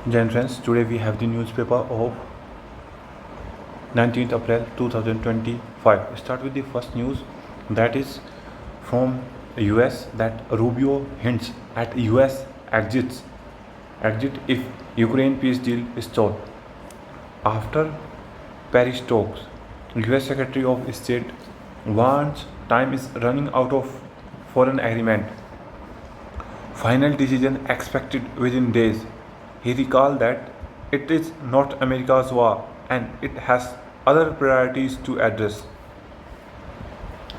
Dear friends, today we have the newspaper of 19th April 2025. Start with the first news, that is from US, that Rubio hints at US exit if Ukraine peace deal is stalled. After Paris talks, US Secretary of State warns time is running out of foreign agreement. Final decision expected within days. He recalled that it is not America's war and it has other priorities to address.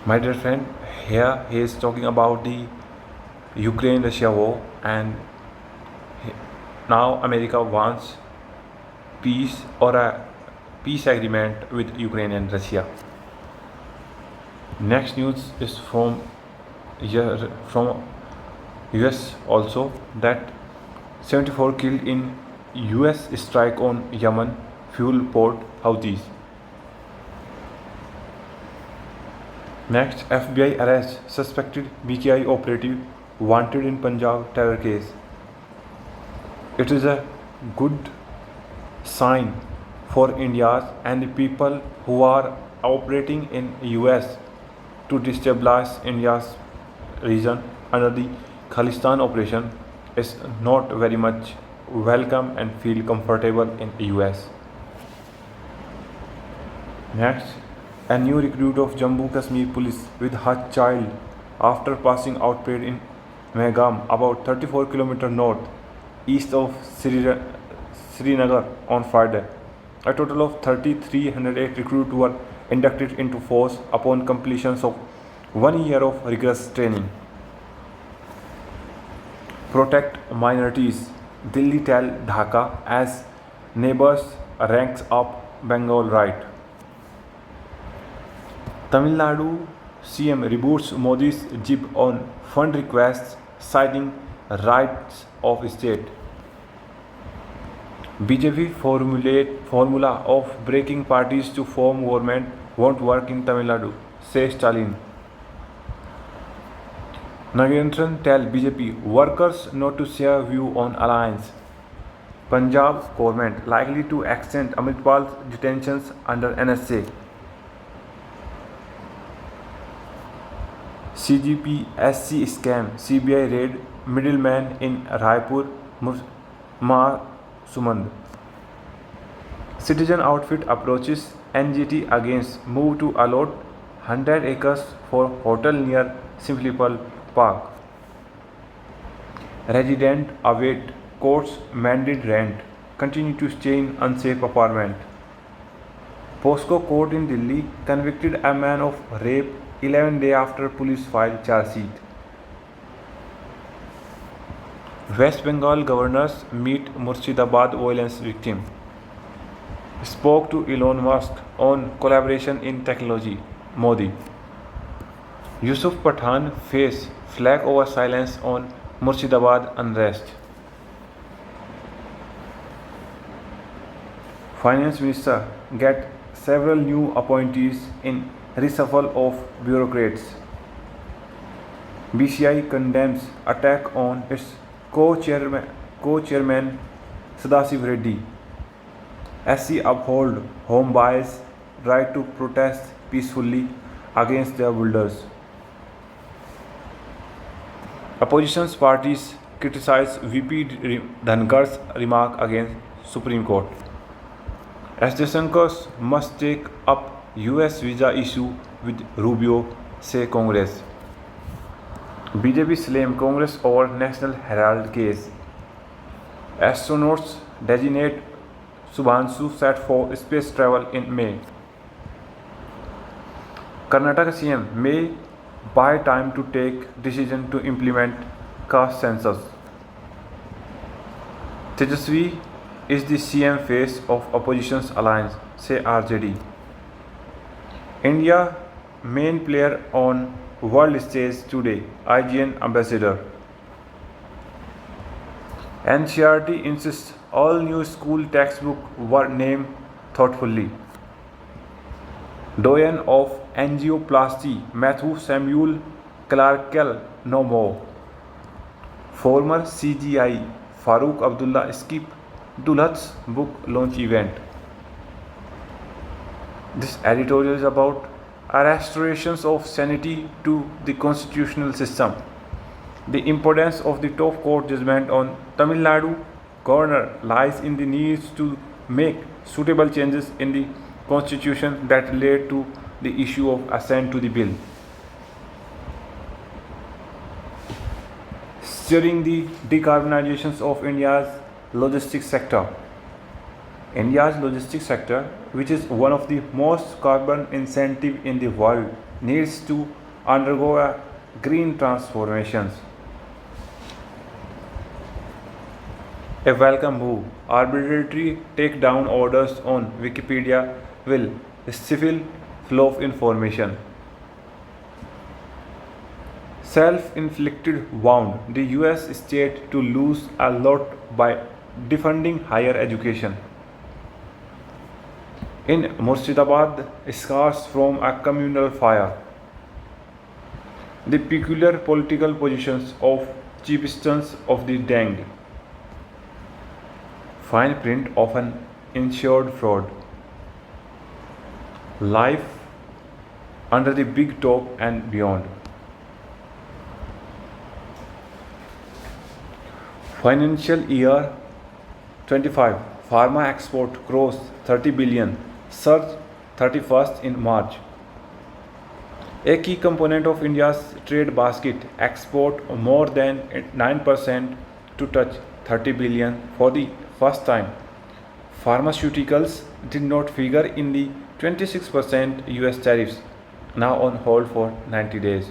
My dear friend, here he is talking about the Ukraine-Russia war, and now America wants peace or a peace agreement with Ukraine and Russia. Next news is from US also, that 74 killed in US strike on Yemen fuel port Houthis. Next, FBI arrests suspected BKI operative wanted in Punjab terror case. It is a good sign for India's and the people who are operating in US to destabilize India's region under the Khalistan operation is not very much welcome and feel comfortable in US. Next, a new recruit of Jammu Kashmir police with her child after passing out parade in Megam, about 34 km north east of Srinagar on Friday. A total of 3,308 recruits were inducted into force upon completion of 1 year of rigorous training. Protect minorities, Delhi tell Dhaka as neighbors ranks up Bengal right. Tamil Nadu CM reboots Modi's jib on fund requests, citing rights of state. BJP formula of breaking parties to form government won't work in Tamil Nadu, says Stalin. Nagendran tell BJP workers not to share view on alliance. Punjab government likely to extend Amritpal's detentions under NSA. CGP SC scam, CBI raid middleman in Raipur, Sumand. Citizen outfit approaches NGT against move to allot 100 acres for hotel near Simplipal Park. Resident await court's mandated rent, continue to stay in unsafe apartment. POSCO court in Delhi convicted a man of rape 11 days after police filed charge sheet. West Bengal governors meet Murshidabad violence victim. Spoke to Elon Musk on collaboration in technology. Modi. Yusuf Pathan face flag over silence on Murshidabad unrest. Finance Minister get several new appointees in reshuffle of bureaucrats. BCI condemns attack on its co-chairman Sadasiv Reddy. SC uphold home buyers' right to protest peacefully against their builders. Opposition parties criticize VP Dhankar's remark against Supreme Court. S. Jaishankar must take up US visa issue with Rubio, say Congress. BJP slam Congress over National Herald case. Astronauts designate Subhanshu set for space travel in May. Karnataka CM may buy time to take decision to implement caste census. Tejasvi is the CM face of opposition's alliance, say RJD. India main player on world stage today, IGN ambassador. NCERT insists all new school textbooks were named thoughtfully. Doyen of angioplasty, Matthew Samuel Clarkel, no more. Former CGI Farooq Abdullah skip Dulhat's book launch event. This editorial is about a restoration of sanity to the constitutional system. The importance of the top court judgment on Tamil Nadu governor lies in the need to make suitable changes in the constitution that led to the issue of assent to the bill. Steering the decarbonization of India's logistics sector. India's logistics sector, which is one of the most carbon intensive in the world, needs to undergo a green transformation. A welcome move. Arbitrary takedown orders on Wikipedia will stifle flow of information. Self-inflicted wound. The US state to lose a lot by defunding higher education. In Murshidabad, scars from a communal fire. The peculiar political positions of chieftains of the Deng. Fine print of an insured fraud. Life under the big top and beyond. Financial year 25. Pharma export crossed 30 billion, surge 31st in March. A key component of India's trade basket, export more than 9% to touch 30 billion for the first time. Pharmaceuticals did not figure in the 26% US tariffs, now on hold for 90 days.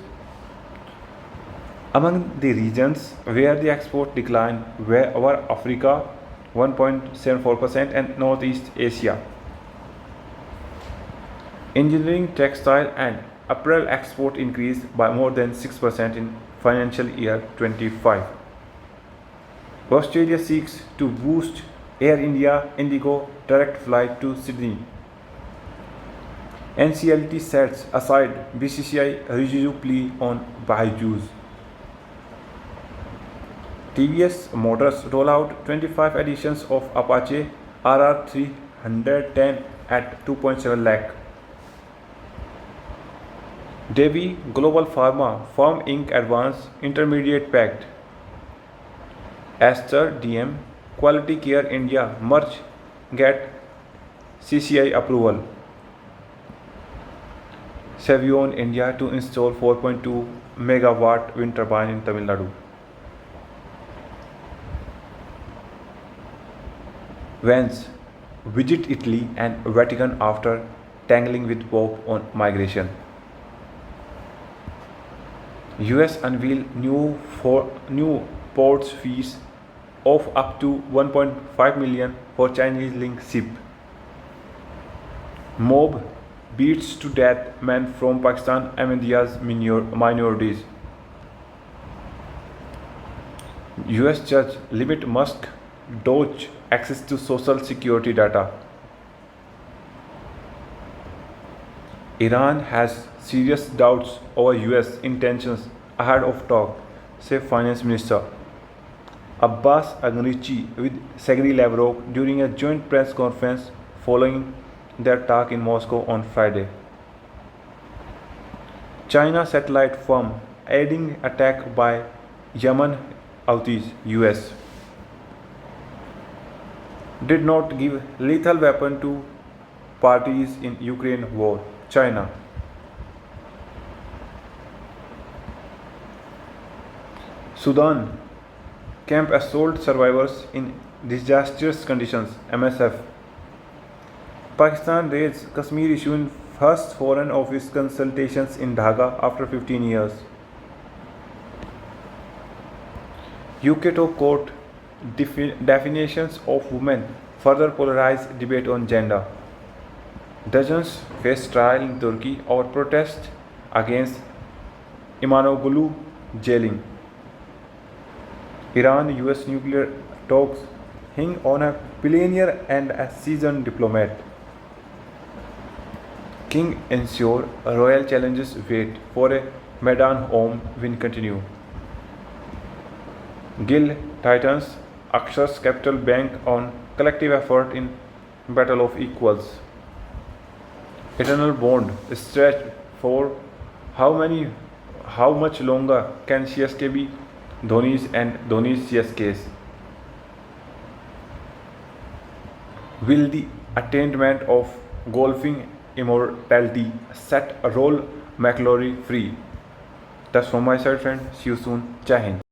Among the regions where the export declined were Africa 1.74% and Northeast Asia. Engineering, textile and apparel export increased by more than 6% in financial year 25. Australia seeks to boost Air India Indigo direct flight to Sydney. NCLT sets aside BCCI review plea on Byju's. TVS Motors roll out 25 editions of Apache RR 310 at 2.7 lakh. Devi Global Pharma Firm Inc. Advanced Intermediate Pact. Aster DM Quality Care India merge get CCI approval. Savion India to install 4.2 megawatt wind turbine in Tamil Nadu. Vance visit Italy and Vatican after tangling with Pope on migration. US unveil new ports fees of up to 1.5 million for Chinese linked ship. Mob beats to death men from Pakistan Ahmadiyya's minorities. US judge limit Musk Doge access to social security data. Iran has serious doubts over US intentions ahead of talk, said Finance Minister. Abbas Aghnichi with Sergei Lavrov during a joint press conference following their talk in Moscow on Friday. China satellite firm aiding attack by Yemen Houthis, US. Did not give lethal weapon to parties in Ukraine war, China. Sudan camp assault survivors in disastrous conditions, MSF. Pakistan raids Kashmir issue in first foreign office consultations in Dhaka after 15 years. UK top court definitions of women further polarize debate on gender. Dozens face trial in Turkey over protest against Imanoglu jailing. Iran-US nuclear talks hing on a billionaire and a seasoned diplomat. King ensure royal challenges wait for a Medan home win continue. Gill Titans Akshars Capital Bank on collective effort in battle of equals. Eternal bond stretched for how many how much longer can CSK be Dhoni's and Dhoni's CSK's? Will the attainment of golfing immortality set Roll McIlroy free? That's from my side, friend. See you soon. Jai Hind.